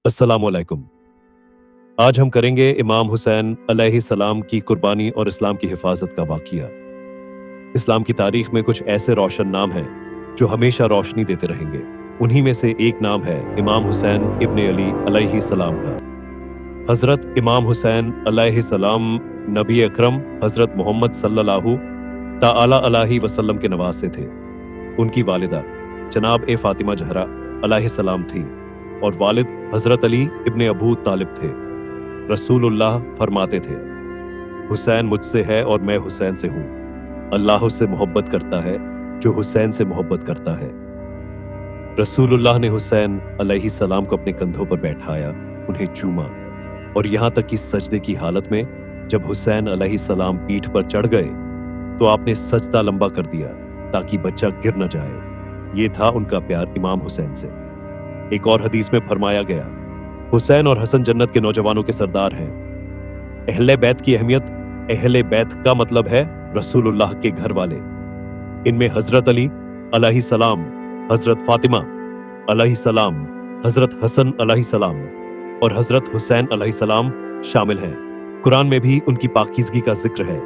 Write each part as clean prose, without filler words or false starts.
अस्सलाम वालेकुम। आज हम करेंगे इमाम हुसैन अलैहिस्सलाम की कुर्बानी और इस्लाम की हिफाजत का वाक़िया। इस्लाम की तारीख में कुछ ऐसे रोशन नाम हैं जो हमेशा रोशनी देते रहेंगे। उन्हीं में से एक नाम है इमाम हुसैन इब्न अली अलैहिस्सलाम का। हज़रत इमाम हुसैन अलैहिस्सलाम नबी अकरम हज़रत मोहम्मद सल्लल्लाहु ताला अलैहि वसल्लम के नवासे थे। उनकी वालिदा जनाब ए फातिमा ज़हरा अलैहिस्सलाम थी और वालिद हज़रत अली इब्न अबू तालिब थे। रसूलुल्लाह फरमाते थे, हुसैन मुझसे है और मैं हुसैन से हूँ। अल्लाह उससे मोहब्बत करता है जो हुसैन से मोहब्बत करता है। रसूलुल्लाह ने हुसैन अलैहिस्सलाम को अपने कंधों पर बैठाया, उन्हें चूमा और यहाँ तक कि सजदे की हालत में जब हुसैन अलैहिस्सलाम पीठ पर चढ़ गए तो आपने सजदा लंबा कर दिया ताकि बच्चा गिर न जाए। ये था उनका प्यार इमाम हुसैन से। एक और हदीस में फरमाया गया, हुसैन और हसन जन्नत के नौजवानों के सरदार हैं। अहले बैत की अहमियत, अहले बैत का मतलब है रसूलुल्लाह के घर वाले। इनमें हजरत अली अलैहिस्सलाम, हजरत फातिमा अलैहिस्सलाम, हजरत हसन अलैहिस्सलाम और हजरत हुसैन अलैहिस्सलाम शामिल हैं। कुरान में भी उनकी पाकीज़गी का जिक्र है।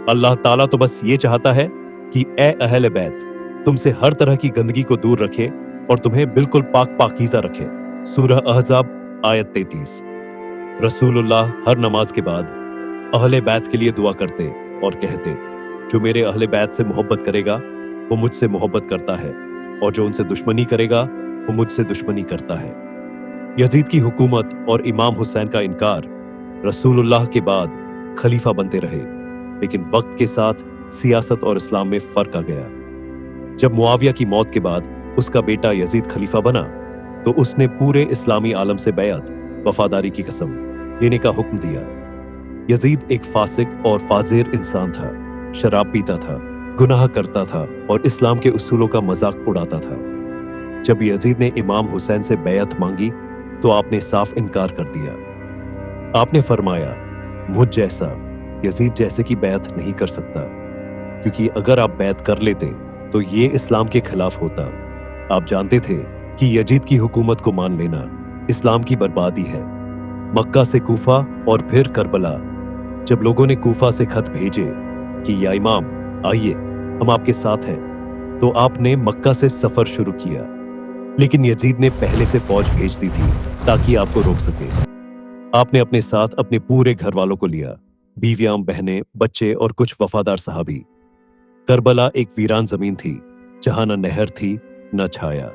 अल्लाह ताला तो बस ये चाहता है कि ए अहले बैत, तुमसे हर तरह की गंदगी को दूर रखे और तुम्हें बिल्कुल पाकीज़ा रखे। सूरह अहज़ाब आयत 33। रसूलुल्लाह हर नमाज के बाद अहले बैत के लिए दुआ करते और कहते, जो मेरे अहले बैत से मोहब्बत करेगा वो मुझसे मोहब्बत करता है और जो उनसे दुश्मनी करेगा वो मुझसे दुश्मनी करता है। यजीद की हुकूमत और इमाम हुसैन का इनकार रसूलुल्लाह के बाद खलीफा बनते रहे, लेकिन वक्त के साथ सियासत और इस्लाम में फर्क आ गया। जब मुआविया की मौत के बाद उसका बेटा यजीद खलीफा बना तो उसने पूरे इस्लामी आलम से बैअत, वफादारी की कसम लेने का हुक्म दिया। यजीद एक फासिक और फाजिर इंसान था, शराब पीता था, गुनाह करता था और इस्लाम के उसूलों का मजाक उड़ाता था। जब यजीद ने इमाम हुसैन से बैअत मांगी तो आपने साफ इनकार कर दिया। आपने फरमाया, मुझ जैसा यजीद जैसे की बैअत नहीं कर सकता, क्योंकि अगर आप बैअत कर लेते तो ये इस्लाम के खिलाफ होता। आप जानते थे कि यजीद की हुकूमत को मान लेना इस्लाम की बर्बादी है। मक्का से कूफा और फिर करबला। जब लोगों ने कूफा से खत भेजे कि या इमाम आइए हम आपके साथ हैं, तो आपने मक्का से सफर शुरू किया, लेकिन यजीद ने पहले से फौज भेज दी थी ताकि आपको रोक सके। आपने अपने साथ अपने पूरे घर वालों को लिया, बीवियां, बहनें, बच्चे और कुछ वफादार सहाबी। करबला एक वीरान जमीन थी जहां न नहर थी न छाया।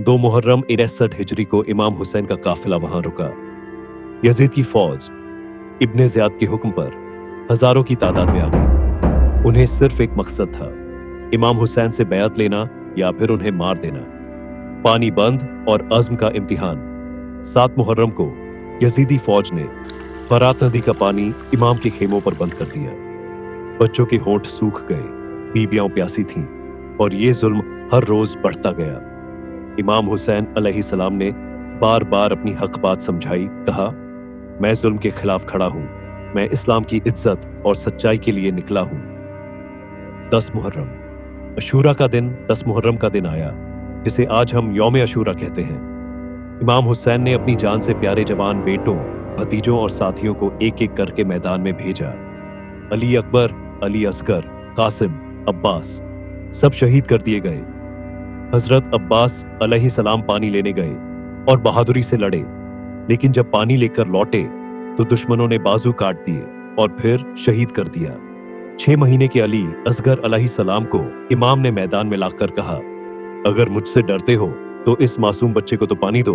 2 मुहर्रम 63 हिजरी को इमाम हुसैन का काफिला वहां रुका। यजीद की फौज इब्ने ज़ियाद के हुक्म पर हजारों की तादाद में आ गई। उन्हें सिर्फ एक मकसद था, इमाम हुसैन से बैअत लेना या फिर उन्हें मार देना। पानी बंद और अज़्म का इम्तिहान। 7 मुहर्रम को यजीदी फौज ने फरात नदी का पानी इमाम के खेमों पर बंद कर दिया। बच्चों के होंठ सूख गए, बीबियां प्यासी थीं और ये जुल्म हर रोज बढ़ता गया। इमाम हुसैन अलैहिस्सलाम ने बार बार अपनी हक बात समझाई, कहा, मैं जुल्म के खिलाफ खड़ा हूं, मैं इस्लाम की इज्जत और सच्चाई के लिए निकला हूं। 10 मुहर्रम अशूरा का दिन, 10 मुहर्रम का दिन आया जिसे आज हम यौम अशूरा कहते हैं। इमाम हुसैन ने अपनी जान से प्यारे जवान बेटों, भतीजों और साथियों को एक एक करके मैदान में भेजा। अली अकबर, अली असगर, कासिम, अब्बास सब शहीद कर दिए गए। हजरत अब्बास अलैहिस्सलाम पानी लेने गए और बहादुरी से लड़े, लेकिन जब पानी लेकर लौटे तो दुश्मनों ने बाजू काट दिए और फिर शहीद कर दिया। 6 महीने के अली असगर अलैहिस्सलाम को इमाम ने मैदान में लाकर कहा, अगर मुझसे डरते हो तो इस मासूम बच्चे को तो पानी दो।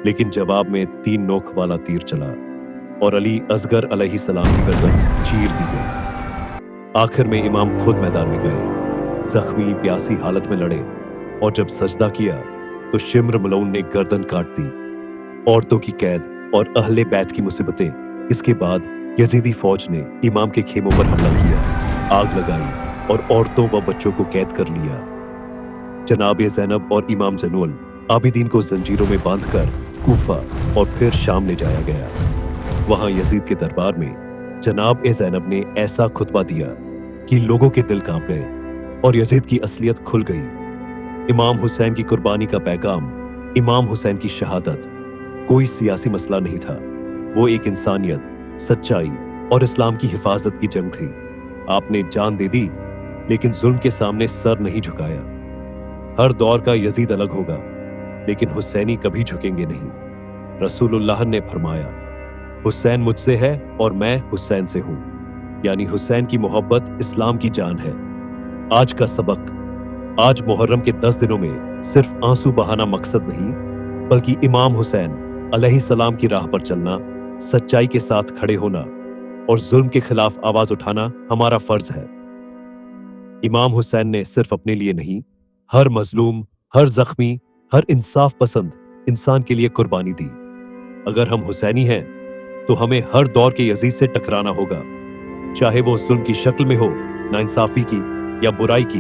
लेकिन जवाब में 3 नोक वाला तीर चला और अली असगर अलैहिस्सलाम की गर्दन चीर दी गई। आखिर में इमाम खुद मैदान में गए, जख्मी प्यासी हालत में लड़े और जब सजदा किया तो शिम्र मलऊन ने गर्दन काट दी। औरतों की कैद और अहले बैत की मुसीबतें। इसके बाद यजीदी फौज ने इमाम के खेमों पर हमला किया, आग लगाई और औरतों व बच्चों को कैद कर लिया। जनाब ज़ैनब और इमाम ज़ैनुल आबिदीन को जंजीरों में बांधकर कूफा और फिर शाम ले जाया गया। वहां यजीद के दरबार में जनाब ज़ैनब ने ऐसा खुतबा दिया कि लोगों के दिल कांप गए और यजीद की असलियत खुल गई। इमाम हुसैन की कुर्बानी का पैगाम, इमाम हुसैन की शहादत कोई सियासी मसला नहीं था। वो एक इंसानियत, सच्चाई और इस्लाम की हिफाजत की जंग थी। आपने जान दे दी, लेकिन जुल्म के सामने सर नहीं झुकाया। हर दौर का यजीद अलग होगा, लेकिन हुसैनी कभी झुकेंगे नहीं। रसूलुल्लाह ने फरमाया, हुसैन मुझसे है और मैं हुसैन से हूं, यानी हुसैन की मोहब्बत इस्लाम की जान है। आज का सबक, आज मुहर्रम के 10 दिनों में सिर्फ आंसू बहाना मकसद नहीं, बल्कि इमाम हुसैन अलैहिस्सलाम की राह पर चलना, सच्चाई के साथ खड़े होना और जुल्म के खिलाफ आवाज उठाना हमारा फर्ज है। इमाम हुसैन ने सिर्फ अपने लिए नहीं, हर मजलूम, हर जख्मी, हर इंसाफ पसंद इंसान के लिए कुर्बानी दी। अगर हम हुसैनी हैं, तो हमें हर दौर के यजीद से टकराना होगा, चाहे वो जुल्म की शक्ल में हो, नाइंसाफी की या बुराई की।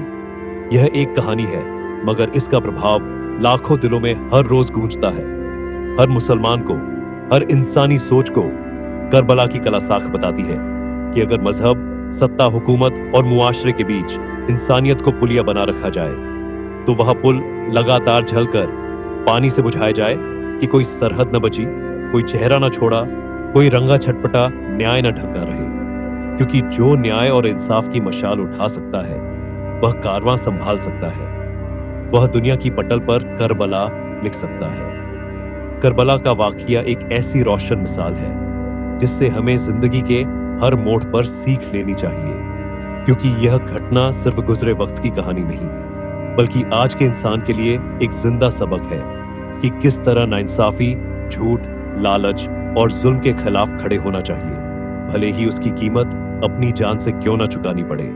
यह एक कहानी है, मगर इसका प्रभाव लाखों दिलों में हर रोज गूंजता है। हर मुसलमान को, हर इंसानी सोच को करबला की कला साख बताती है कि अगर मजहब, सत्ता, हुकूमत और मुआशरे के बीच इंसानियत को पुलिया बना रखा जाए, तो वह पुल लगातार झलकर पानी से बुझाया जाए कि कोई सरहद न बची, कोई चेहरा न छोड़ा, कोई रंगा छटपटा न्याय न ढंका रहे। क्योंकि जो न्याय और इंसाफ की मशाल उठा सकता है, वह कारवां संभाल सकता है, वह दुनिया की पटल पर करबला लिख सकता है। करबला का वाकया एक ऐसी रोशन मिसाल है जिससे हमें जिंदगी के हर मोड़ पर सीख लेनी चाहिए, क्योंकि यह घटना सिर्फ गुजरे वक्त की कहानी नहीं, बल्कि आज के इंसान के लिए एक जिंदा सबक है कि किस तरह नाइंसाफी, झूठ, लालच और जुल्म के खिलाफ खड़े होना चाहिए, भले ही उसकी कीमत अपनी जान से क्यों ना चुकानी पड़े।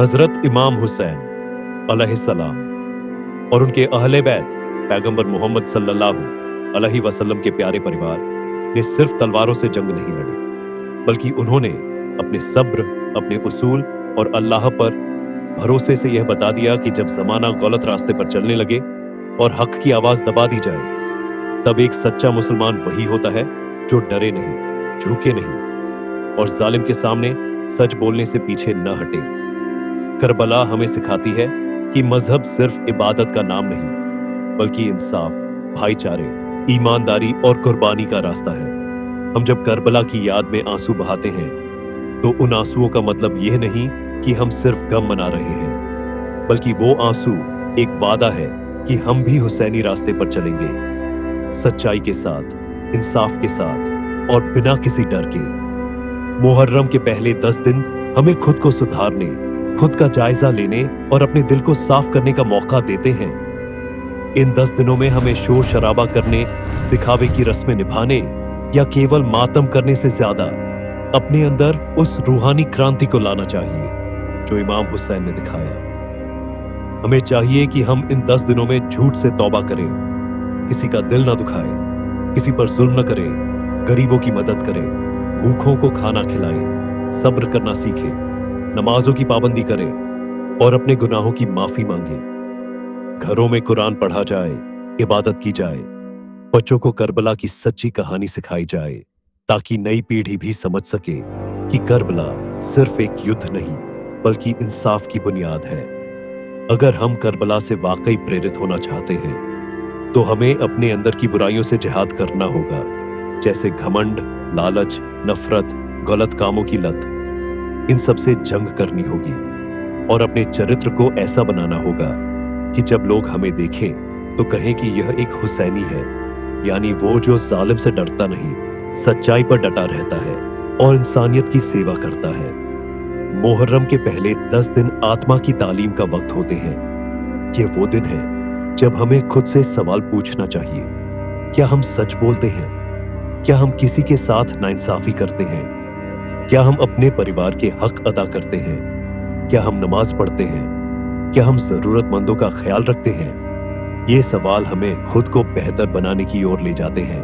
हजरत इमाम हुसैन अलैहिस्सलाम और उनके अहले बैत, पैगंबर मोहम्मद सल्लल्लाहु अलैहि वसल्लम के प्यारे परिवार ने सिर्फ तलवारों से जंग नहीं लड़ी, बल्कि उन्होंने अपने सब्र, अपने उसूल और अल्लाह पर भरोसे से यह बता दिया कि जब जमाना गलत रास्ते पर चलने लगे और हक की आवाज दबा दी जाए, तब एक सच्चा मुसलमान वही होता है जो डरे नहीं, झुके नहीं और जालिम के सामने सच बोलने से पीछे न हटे। करबला हमें सिखाती है कि मजहब सिर्फ इबादत का नाम नहीं, बल्कि इंसाफ, भाईचारे, ईमानदारी और कुर्बानी का रास्ता है। हम जब करबला की याद में आंसू बहाते हैं, तो उन आंसुओं का मतलब यह नहीं कि हम सिर्फ गम मना रहे हैं, बल्कि वो आंसू एक वादा है कि हम भी हुसैनी रास्ते पर चलेंगे, सच्चाई के साथ, इंसाफ के साथ और बिना किसी डर के। मुहर्रम के पहले 10 दिन हमें खुद को सुधारने, खुद का जायजा लेने और अपने दिल को साफ करने का मौका देते हैं। इन 10 दिनों में हमें शोर शराबा करने, दिखावे की रस्में निभाने या केवल मातम करने से ज्यादा अपने अंदर उस रूहानी क्रांति को लाना चाहिए जो इमाम हुसैन ने दिखाया। हमें चाहिए कि हम इन 10 दिनों में झूठ से तौबा करें, किसी का दिल ना दुखाए, किसी पर जुल्म न करें, गरीबों की मदद करें, भूखों को खाना खिलाएं, सब्र करना सीखें, नमाजों की पाबंदी करें और अपने गुनाहों की माफी मांगे। घरों में कुरान पढ़ा जाए, इबादत की जाए, बच्चों को करबला की सच्ची कहानी सिखाई जाए, ताकि नई पीढ़ी भी समझ सके कि करबला सिर्फ एक युद्ध नहीं, बल्कि इंसाफ की बुनियाद है। अगर हम करबला से वाकई प्रेरित होना चाहते हैं, तो हमें अपने अंदर की बुराइयों से जिहाद करना होगा, जैसे घमंड, लालच, नफरत, गलत कामों की लत। इन सब से जंग करनी होगी और अपने चरित्र को ऐसा बनाना होगा कि जब लोग हमें देखें तो कहें कि यह एक हुसैनी है, यानी वो जो जालिम से डरता नहीं, सच्चाई पर डटा रहता है और इंसानियत की सेवा करता है। मुहर्रम के पहले 10 दिन आत्मा की तालीम का वक्त होते हैं। ये वो दिन है जब हमें खुद से सवाल पूछना चाहिए, क्या हम सच बोलते हैं? क्या हम किसी के साथ नाइंसाफी करते हैं? क्या हम अपने परिवार के हक अदा करते हैं? क्या हम नमाज पढ़ते हैं? क्या हम जरूरतमंदों का ख्याल रखते हैं? ये सवाल हमें खुद को बेहतर बनाने की ओर ले जाते हैं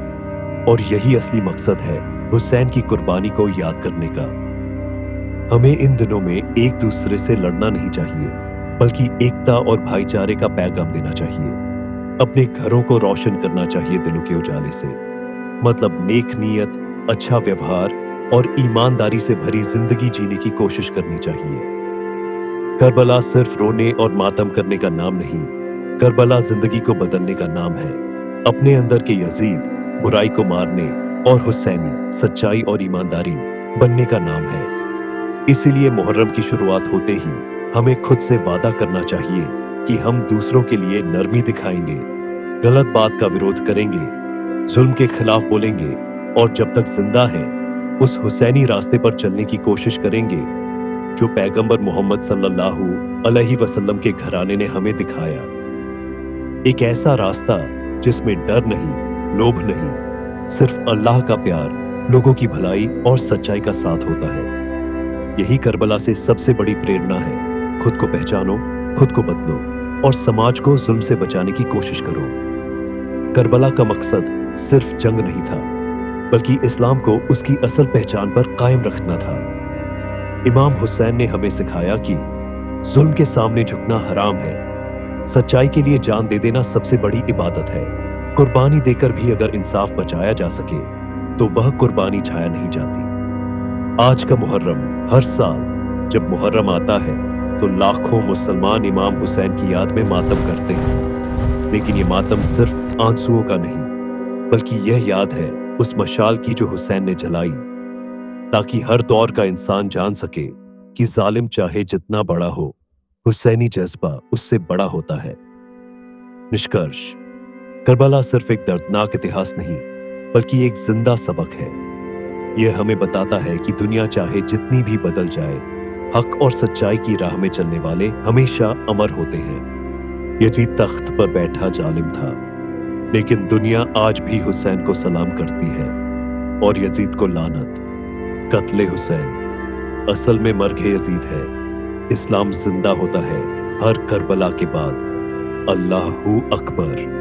और यही असली मकसद है हुसैन की कुर्बानी को याद करने का। हमें इन दिनों में एक दूसरे से लड़ना नहीं चाहिए, बल्कि एकता और भाईचारे का पैगाम देना चाहिए। अपने घरों को रोशन करना चाहिए दिलों के उजाले से, मतलब नेक नीयत, अच्छा व्यवहार और ईमानदारी से भरी जिंदगी जीने की कोशिश करनी चाहिए। करबला सिर्फ रोने और मातम करने का नाम नहीं, करबला जिंदगी को बदलने का नाम है। अपने अंदर के यजीद बुराई को मारने, और हुसैनी सच्चाई और ईमानदारी बनने का नाम है। इसीलिए मुहर्रम की शुरुआत होते ही हमें खुद से वादा करना चाहिए कि हम दूसरों के लिए नरमी दिखाएंगे, गलत बात का विरोध करेंगे, जुल्म के खिलाफ बोलेंगे और जब तक जिंदा है उस हुसैनी रास्ते पर चलने की कोशिश करेंगे जो पैगंबर मोहम्मद सल्लल्लाहु अलैहि वसल्लम के घराने ने हमें दिखाया। एक ऐसा रास्ता जिसमें डर नहीं, लोभ नहीं, सिर्फ अल्लाह का प्यार, लोगों की भलाई और सच्चाई का साथ होता है। यही करबला से सबसे बड़ी प्रेरणा है। खुद को पहचानो, खुद को बदलो और समाज को जुल्म से बचाने की कोशिश करो। करबला का मकसद सिर्फ जंग नहीं था, बल्कि इस्लाम को उसकी असल पहचान पर कायम रखना था। इमाम हुसैन ने हमें सिखाया कि जुल्म के सामने झुकना हराम है, सच्चाई के लिए जान दे देना सबसे बड़ी इबादत है। कुर्बानी देकर भी अगर इंसाफ बचाया जा सके तो वह कुर्बानी छाया नहीं जाती। आज का मुहर्रम, हर साल जब मुहर्रम आता है तो लाखों मुसलमान इमाम हुसैन की याद में मातम करते हैं। लेकिन ये मातम सिर्फ आंसुओं का नहीं, बल्कि यह याद है उस मशाल की जो हुसैन ने जलाई, ताकि हर दौर का इंसान जान सके कि जालिम चाहे जितना बड़ा हो, हुसैनी जज्बा उससे बड़ा होता है। निष्कर्ष, करबला सिर्फ एक दर्दनाक इतिहास नहीं, बल्कि एक जिंदा सबक है। यह हमें बताता है कि दुनिया चाहे जितनी भी बदल जाए, हक और सच्चाई की राह में चलने वाले हमेशा अमर होते हैं। यजीद तख्त पर बैठा जालिम था, लेकिन दुनिया आज भी हुसैन को सलाम करती है और यजीद को लानत। कत्ले हुसैन असल में मर्ग यजीद है। इस्लाम जिंदा होता है हर करबला के बाद। अल्लाहू अकबर।